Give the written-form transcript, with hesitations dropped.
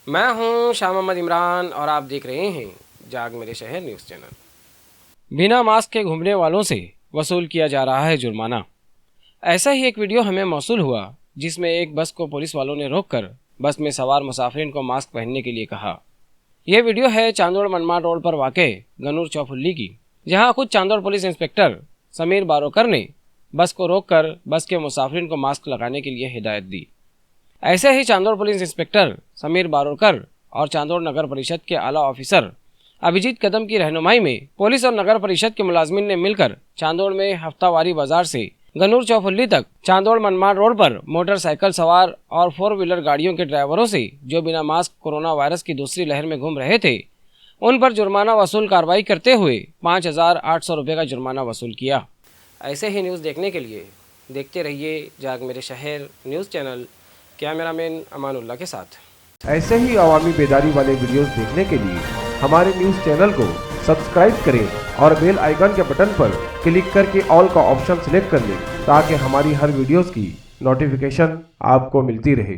मैं हूं शाह मोहम्मद इमरान और आप देख रहे हैं जाग मेरे शहर न्यूज़ चैनल। बिना मास्क के घूमने वालों से वसूल किया जा रहा है जुर्माना। ऐसा ही एक वीडियो हमें मौसूल हुआ जिसमें एक बस को पुलिस वालों ने रोककर बस में सवार मुसाफिरीन को मास्क पहनने के लिए कहा। यह वीडियो है चांदोड़ मनमाड रोड पर वाक़े गनूर चौफुल्ली की, जहां खुद चांदोड़ पुलिस इंस्पेक्टर समीर बारोकर ने बस को रोककर बस के मुसाफिरीन को मास्क लगाने के लिए हिदायत दी। ऐसे ही चांदोड़ पुलिस इंस्पेक्टर समीर बारोकर और चांदोड़ नगर परिषद के आला ऑफिसर अभिजीत कदम की रहनुमाई में पुलिस और नगर परिषद के मुलाजमीन ने मिलकर चांदोड़ में हफ्तावारी बाजार से गनूर चौफुल्ली तक चांदोड़ मनमाड रोड पर मोटरसाइकिल सवार और 4 व्हीलर गाड़ियों के ड्राइवरों से जो बिना मास्क कोरोना वायरस की दूसरी लहर में घूम रहे थे, उन पर जुर्माना वसूल कार्रवाई करते हुए 5,800 रुपये का जुर्माना वसूल किया। ऐसे ही न्यूज़ देखने के लिए देखते रहिए जाग मेरे शहर न्यूज़ चैनल, कैमरामैन अमानुल्लाह के साथ। ऐसे ही अवामी बेदारी वाले वीडियोस देखने के लिए हमारे न्यूज़ चैनल को सब्सक्राइब करें और बेल आइकन के बटन पर क्लिक करके ऑल का ऑप्शन सिलेक्ट कर लें ताकि हमारी हर वीडियोस की नोटिफिकेशन आपको मिलती रहे।